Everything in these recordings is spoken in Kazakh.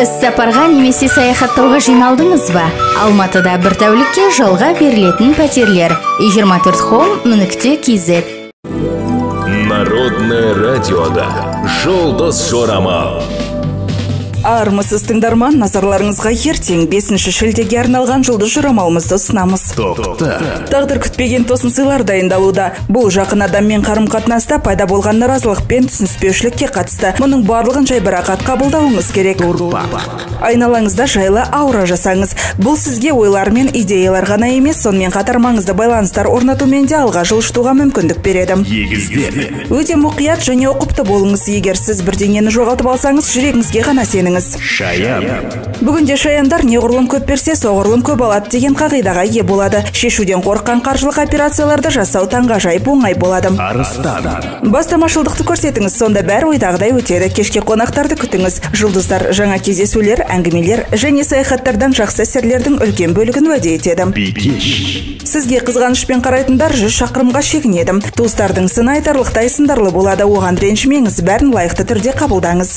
Іс-сапарға немесе саяхаттауға жиналдыңыз ба? Алматыда бір тәулікке жалға берілетін пәтерлер. 24 home.kz. Народное радиода Жұлдыз жорамал. Армысыз тыңдарман, назарларыңызға ертең 5 шілдеге арналған жұлдыз жорамалымызды ұсынамыз. Тағдыр күтпеген тосын сыйлар дайындалуда. Бұл жақын адаммен қарым-қатынаста пайда болған наразылық пен түсініспеушілікке қатысты. Мұның барлығын жайбарақат қабылдауыңыз керек. Айналаңызда жайлы аура жасаңыз. Бұл сізге ойлар мен идеялар ғана емес, сонымен қатар маңызды байланыстар орнатумен де алға жылжытуға мүмкіндік береді. Өте мұқият және ұқыпты болыңыз. Егер сіз бірдеңені жоғалтып алсаңыз, жүрегіңізге ғана сеніңіз. Шаян. Бүгінде шаяндар неғұрлым көп берсе, соғұрлым көп алады деген қағидаға ие болады. Шешуден қорыққан қаржылық операцияларды жасау таңғажайып оңай болады. Арыстан. Бастамашылдықты көрсетіңіз, сонда бәрі ойдағыдай өтеді. Кешке қонақтарды күтіңіз. Жұлдыздар жаңа кездесулер, әңгімелер және саяхаттардан жақсы әсерлердің үлкен бөлігін уәде етеді. Сізге қызғанышпен қарайтындар 100 шақырымға шегінеді. Туыстардың сыны айтарлықтай сындарлы болады. Оған ренжімеңіз, бәрін лайықты түрде қабылдаңыз.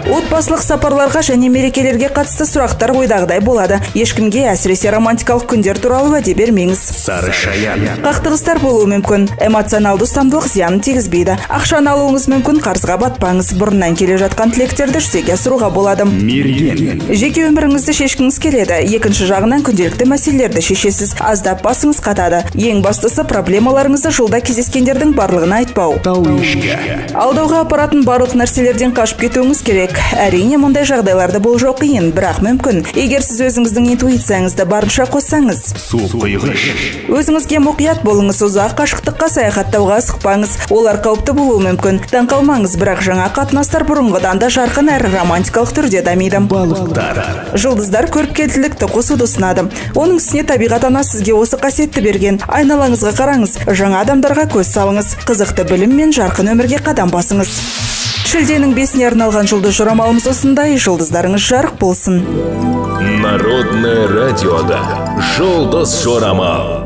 Отбасылық сапарларға және мерекелерге қатысты сұрақтар ойдағыдай болады. Ешкімге, әсіресе романтикалық күндер туралы уәде бермеңіз. Сары шаян. Қақтығыстар болуы мүмкін. Эмоционалды ұстамдылық зиянын тигізбейді. Ақшаны алуыңыз мүмкін, қарызға батпаңыз. Бұрыннан келе жатқан тілектерді жүзеге асыруға болады. Мерген. Жеке өміріңізді шешкіңіз келеді. Екінші жағынан күнделікті мәселелерді шешесіз. Аздап басыңыз қатады. Ең бастысы проблемаларыңызды жолда кездескендердің барлығына айтпау. Алдауға апаратын барлық нәрселерден қашып кетуіңіз керек. Әрине, мұндай жағдайларды болжау қиын, бірақ мүмкін. Егер сіз өзіңіздің интуицияңызды барынша қоссаңыз. Өзіңізге мұқият болыңыз, ұзақ қашықтыққа саяхаттауға асықпаңыз. Олар қауіпті болуы мүмкін. Таңқалмаңыз, бірақ жаңа қатынастар бұрынғыдан да жарқын әрі романтикалық түрде дамиды. Жұлдыздар көріпкелділікті қосуды ұсынады. Оның үстіне табиғат ана сізге осы қасиетті берген. Айналаңызға қараңыз, жаңа адамдарға көз салыңыз. Қызықты білім мен жарқын өмірге қадам басыңыз. Шілденің 5-іне арналған жұлдыз жорамалымыз осындай. Жұлдыздарыңыз жарық болсын. Народное радиода Жұлдыз жорамал.